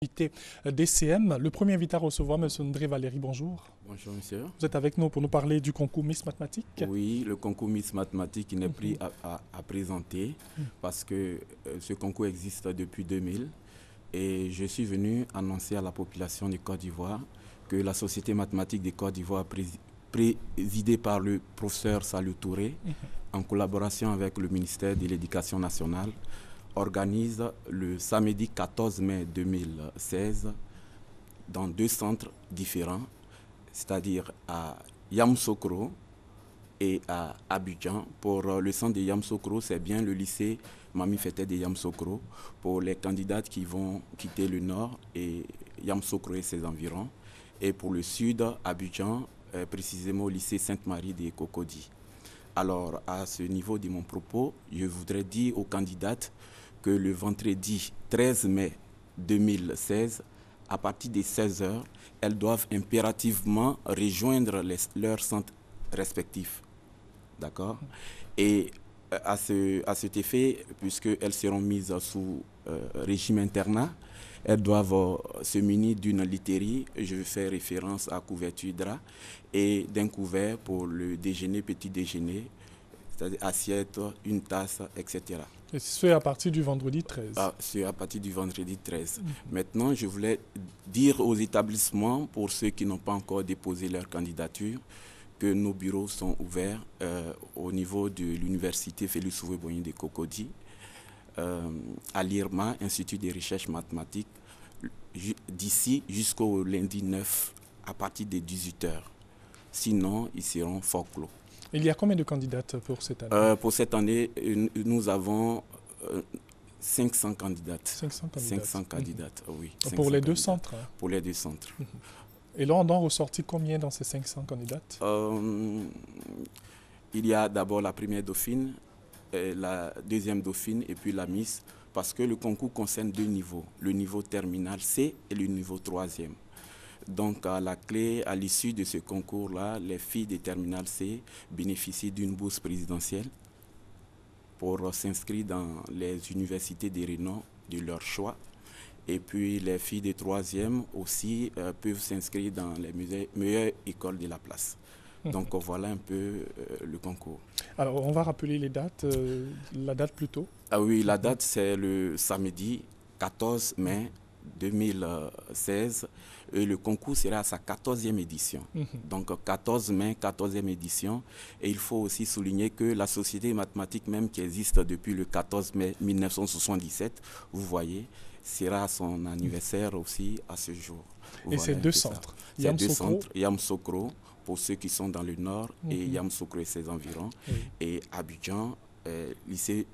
DCM. Le premier invité à recevoir, M. Ndré Valérie, bonjour. Bonjour monsieur. Vous êtes avec nous pour nous parler du concours Miss Mathématiques. Oui, le concours Miss Mathématiques n'est plus à présenter parce que ce concours existe depuis 2000 et je suis venu annoncer à la population de Côte d'Ivoire que la Société mathématique de Côte d'Ivoire, présidée par le professeur Salou Touré, en collaboration avec le ministère de l'Éducation nationale, organise le samedi 14 mai 2016 dans deux centres différents, c'est-à-dire à Yamoussoukro et à Abidjan. Pour le centre de Yamoussoukro, c'est bien le lycée Mami Feté de Yamoussoukro pour les candidates qui vont quitter le nord et Yamoussoukro et ses environs. Et pour le sud, Abidjan, précisément au lycée Sainte-Marie de Cocody. Alors, à ce niveau de mon propos, je voudrais dire aux candidates que le vendredi 13 mai 2016, à partir de 16 h, elles doivent impérativement rejoindre leurs centres respectifs. D'accord? Et à cet effet, puisqu'elles seront mises sous régime internat, elles doivent se munir d'une literie. Je vais faire référence à couverture drap et d'un couvert pour le déjeuner, petit déjeuner, c'est-à-dire assiette, une tasse, etc. Et c'est à partir du vendredi 13. C'est à partir du vendredi 13. Maintenant, je voulais dire aux établissements, pour ceux qui n'ont pas encore déposé leur candidature, que nos bureaux sont ouverts au niveau de l'université Félix Houphouët-Boigny de Cocody, à l'IRMA, Institut de recherche mathématiques, d'ici jusqu'au lundi 9 à partir de 18 h. Sinon, ils seront fort clos. Il y a combien de candidates pour cette année? Pour cette année, nous avons 500 candidates. 500 candidates, oui. Pour les deux centres? Pour les deux centres. Et là, on en ressortit combien dans ces 500 candidates? Il y a d'abord la première dauphine, la deuxième dauphine et puis la Miss, parce que le concours concerne deux niveaux, le niveau terminal C et le niveau 3e. Donc, à la clé, à l'issue de ce concours-là, les filles de terminal C bénéficient d'une bourse présidentielle pour s'inscrire dans les universités de renom de leur choix. Et puis, les filles de 3e aussi peuvent s'inscrire dans les meilleures écoles de la place. Donc, voilà un peu le concours. Alors, on va rappeler les dates, la date plus tôt. Ah oui, la date, c'est le samedi 14 mai 2016. Et le concours sera à sa 14e édition. Donc 14 mai, 14e édition. Et il faut aussi souligner que la Société mathématique même qui existe depuis le 14 mai 1977, vous voyez, sera son anniversaire aussi à ce jour. Et c'est deux centres. C'est deux centres, Yamoussoukro pour ceux qui sont dans le nord et Yamoussoukro et ses environs. Et Abidjan, lycée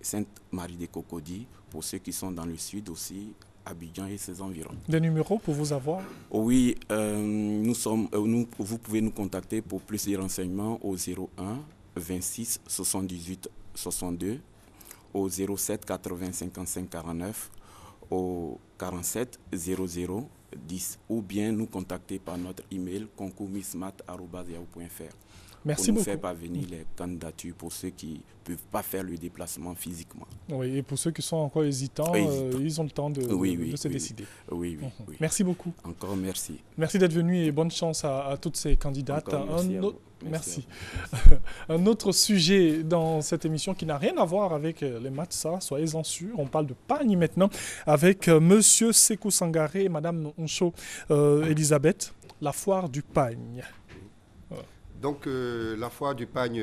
Sainte-Marie de Cocody pour ceux qui sont dans le sud aussi. Abidjan et ses environs. Des numéros pour vous avoir? Oui, vous pouvez nous contacter pour plus de renseignements au 01 26 78 62, au 07 80 55 49, au 47 00 10 ou bien nous contacter par notre email concours-missmat@yahoo.fr. Merci pour nous beaucoup. faire parvenir les candidatures pour ceux qui ne peuvent pas faire le déplacement physiquement. Oui, et pour ceux qui sont encore hésitants, ils ont le temps de se décider. Oui. Merci beaucoup. Encore merci. Merci d'être venu et bonne chance à toutes ces candidates. Merci. Un autre sujet dans cette émission qui n'a rien à voir avec les maths, ça, soyez-en sûrs. On parle de pagne maintenant avec Monsieur Sékou Sangaré et Madame Oncho Elisabeth, la foire du pagne. Donc la foire du pagne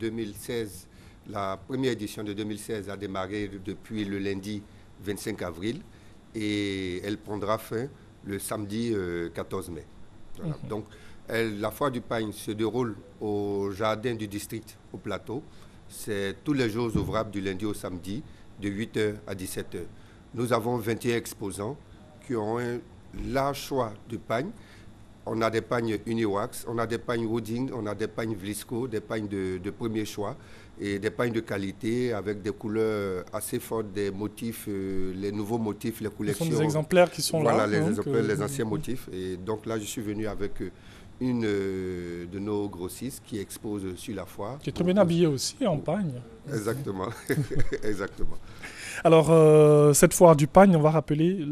2016, la première édition de 2016 a démarré depuis le lundi 25 avril et elle prendra fin le samedi 14 mai. Voilà. Donc la foire du pagne se déroule au jardin du district au plateau. C'est tous les jours ouvrables du lundi au samedi de 8 h à 17 h. Nous avons 21 exposants qui ont un large choix de pagnes. On a des pagnes Uniwax, on a des pagnes Wooding, on a des pagnes Vlisco, des pagnes de premier choix et des pagnes de qualité avec des couleurs assez fortes, des motifs, les nouveaux motifs, les collections. Ce sont des exemplaires qui sont là. Voilà, les exemplaires, les anciens motifs. Et donc là, je suis venu avec une de nos grossistes qui expose sur la foire. Qui est très bien habillée aussi en pagne. Exactement. Exactement. Alors, cette foire du pagne, on va rappeler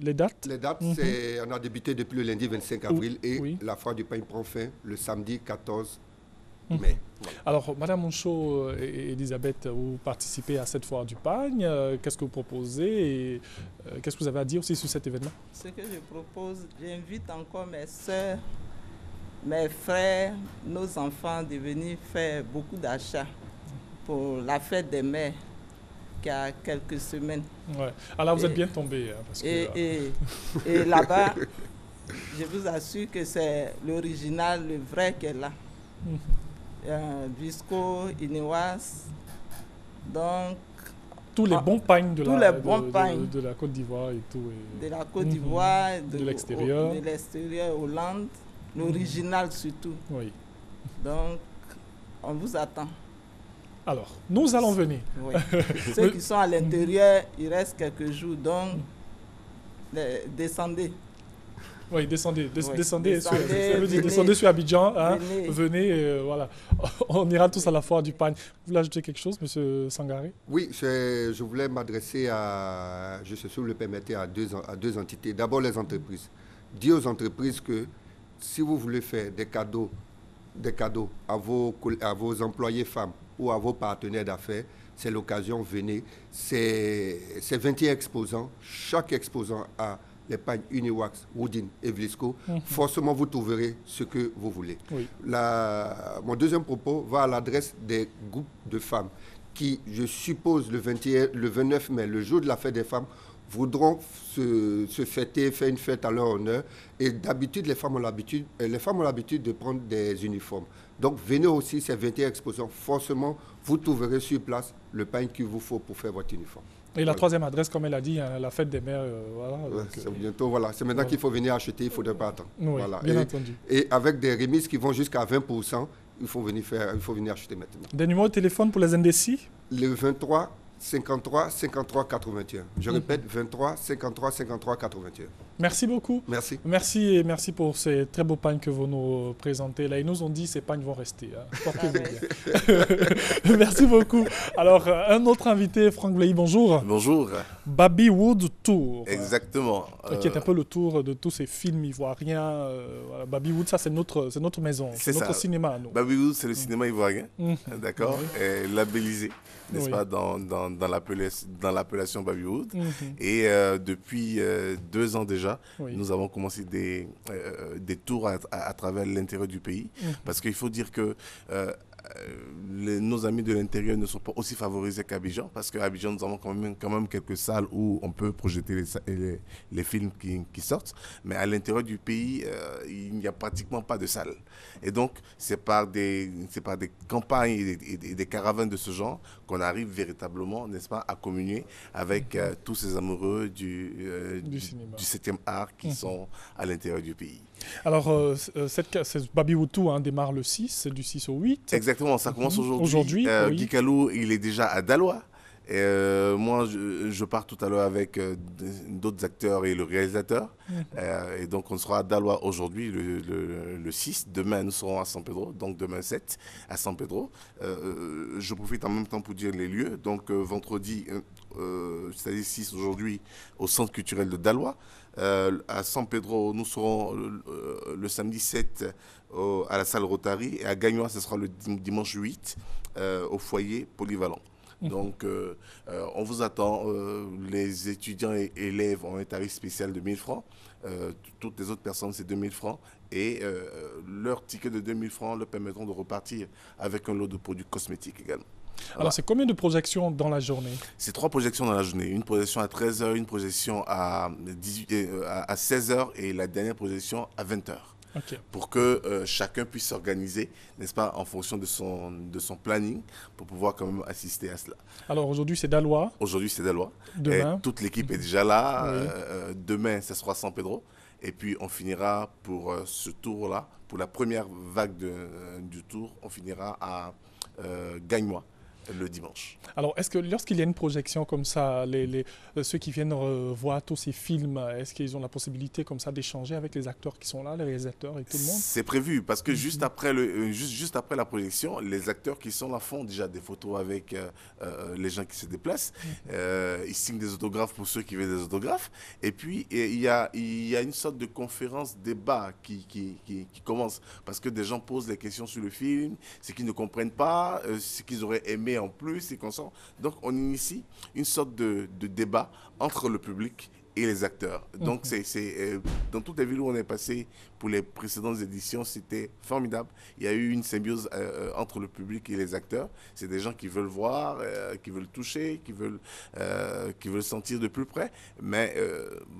les dates. Les dates, on a débuté depuis le lundi 25 avril et la foire du pagne prend fin le samedi 14 mai. Voilà. Alors, Madame Oncho et Elisabeth, vous participez à cette foire du pagne. Qu'est-ce que vous proposez et qu'est-ce que vous avez à dire aussi sur cet événement? Ce que je propose, j'invite encore mes soeurs, mes frères, nos enfants de venir faire beaucoup d'achats pour la fête des mères qui a quelques semaines. Ouais. Alors, vous êtes bien tombé. Hein, parce et là-bas, je vous assure que c'est l'original, le vrai qui est là. Visco, Inewas, donc... Tous les bons pagnes de la Côte d'Ivoire et tout. De la Côte d'Ivoire, de l'extérieur. De l'extérieur, Hollande, l'original surtout. Oui. Donc, on vous attend. Alors, nous allons venir. Oui. Ceux qui sont à l'intérieur, il reste quelques jours, donc descendez. Oui, descendez sur Abidjan, hein, venez, voilà. On ira tous à la foire du pagne. Vous voulez ajouter quelque chose, M. Sangaré? Oui, je voulais m'adresser à, je sais si vous le permettez, à deux entités. D'abord les entreprises. Dire aux entreprises que si vous voulez faire des cadeaux à vos employés femmes ou à vos partenaires d'affaires, c'est l'occasion, venez. C'est 21 exposants. Chaque exposant a les pagnes Uniwax, Woodin et Vlisco. Forcément, vous trouverez ce que vous voulez. Oui. Mon deuxième propos va à l'adresse des groupes de femmes qui, je suppose, le 29 mai, le jour de la fête des femmes, voudront se fêter, faire une fête à leur honneur. Et d'habitude, les femmes ont l'habitude de prendre des uniformes. Donc, venez aussi, ces 21 exposants. Forcément, vous trouverez sur place le pain qu'il vous faut pour faire votre uniforme. Et la troisième adresse, comme elle a dit, hein, la fête des mères, voilà. C'est bientôt, voilà. C'est maintenant qu'il faut venir acheter, il ne faudrait pas attendre. Oui, voilà. Bien entendu. Et avec des remises qui vont jusqu'à 20%, il faut venir acheter maintenant. Des numéros de téléphone pour les indécis? Le 23 53 53 81. Je répète, 23 53 53 81. Merci beaucoup. Merci. Merci pour ces très beaux pagnes que vous nous présentez. Là, ils nous ont dit que ces pagnes vont rester. Hein. Portez-vous bien. Merci beaucoup. Alors, un autre invité, Franck Bley, bonjour. Bonjour. Babywood Tour. Exactement. Qui est un peu le tour de tous ces films ivoiriens. Voilà. Babywood, ça, c'est notre maison. C'est notre cinéma. Nous. Babywood, c'est le cinéma ivoirien. D'accord. Oui. Labellisé, n'est-ce pas, dans l'appellation Babywood. Et depuis 2 ans déjà, nous avons commencé des tours à travers l'intérieur du pays. Parce qu'il faut dire que nos amis de l'intérieur ne sont pas aussi favorisés qu'Abidjan, parce qu'à Abidjan, nous avons quand même quelques salles où on peut projeter les films qui sortent. Mais à l'intérieur du pays, il n'y a pratiquement pas de salles. Et donc, c'est par des campagnes et des caravanes de ce genre qu'on arrive véritablement, n'est-ce pas, à communier avec tous ces amoureux du 7e art qui sont à l'intérieur du pays. Alors, Babywood Tour démarre le 6, du 6 au 8. Exactement, ça commence aujourd'hui. Guy Kalou, il est déjà à Daloa. Moi, je pars tout à l'heure avec d'autres acteurs et le réalisateur. Et donc, on sera à Daloa aujourd'hui, le 6. Demain, nous serons à San Pedro, donc demain 7 à San Pedro. Je profite en même temps pour dire les lieux. Donc, vendredi, c'est-à-dire 6 aujourd'hui, au Centre culturel de Daloa. À San Pedro, nous serons le samedi 7 à la salle Rotary. Et à Gagnois, ce sera le dimanche 8 au foyer polyvalent. Donc, on vous attend. Les étudiants et élèves ont un tarif spécial de 1000 francs. Toutes les autres personnes, c'est 2000 francs. Et leurs tickets de 2000 francs leur permettront de repartir avec un lot de produits cosmétiques également. Alors, c'est combien de projections dans la journée? C'est 3 projections dans la journée. Une projection à 13h, une projection à 16h et la dernière projection à 20h. Okay. Pour que chacun puisse s'organiser, n'est-ce pas, en fonction de son planning, pour pouvoir quand même assister à cela. Alors aujourd'hui, c'est Daloa. Aujourd'hui, c'est Daloa. Demain. Et toute l'équipe est déjà là. Demain, ce sera San Pedro. Et puis, on finira pour ce tour-là, pour la première vague du tour, on finira à Gagnois. le dimanche. Alors, est-ce que lorsqu'il y a une projection comme ça, ceux qui viennent voir tous ces films, est-ce qu'ils ont la possibilité comme ça d'échanger avec les acteurs qui sont là, les réalisateurs et tout le monde? C'est prévu parce que juste après la projection, les acteurs qui sont là font déjà des photos avec les gens qui se déplacent. Ils signent des autographes pour ceux qui veulent des autographes. Et puis, il y a une sorte de conférence débat qui commence parce que des gens posent des questions sur le film, ce qu'ils ne comprennent pas, ce qu'ils auraient aimé en plus et qu'on sent. Donc on initie une sorte de débat entre le public et les acteurs. Donc dans toutes les villes où on est passé pour les précédentes éditions, c'était formidable. Il y a eu une symbiose entre le public et les acteurs. C'est des gens qui veulent voir, qui veulent toucher, qui veulent sentir de plus près. Mais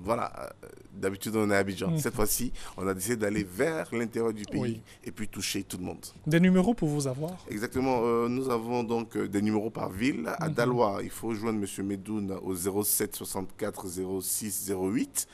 voilà, d'habitude on est à Abidjan. Cette fois-ci, on a décidé d'aller vers l'intérieur du pays et puis toucher tout le monde. Des numéros pour vous avoir? Exactement. Nous avons donc des numéros par ville. À Daloa, il faut joindre M. Medoun au 07 64 06 08.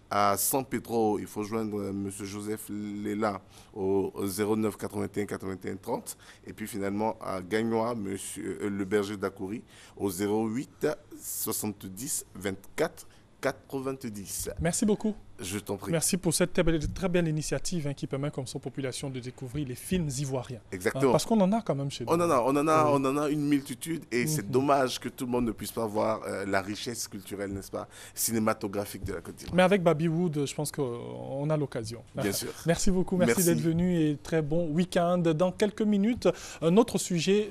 À San Pedro, il faut joindre M. Joseph Lela au 09 81 81 30. Et puis finalement à Gagnoa, M. le berger d'Akouri au 08 70 24 90. Merci beaucoup. Je t'en prie. Merci pour cette très belle initiative qui permet comme ça aux populations de découvrir les films ivoiriens. Exactement. Parce qu'on en a quand même chez nous. On en a une multitude et c'est dommage que tout le monde ne puisse pas voir la richesse culturelle, n'est-ce pas, cinématographique de la Côte d'Ivoire. Mais avec Baby Wood, je pense qu'on a l'occasion. Bien sûr. Merci beaucoup, merci d'être venu et très bon week-end. Dans quelques minutes, un autre sujet.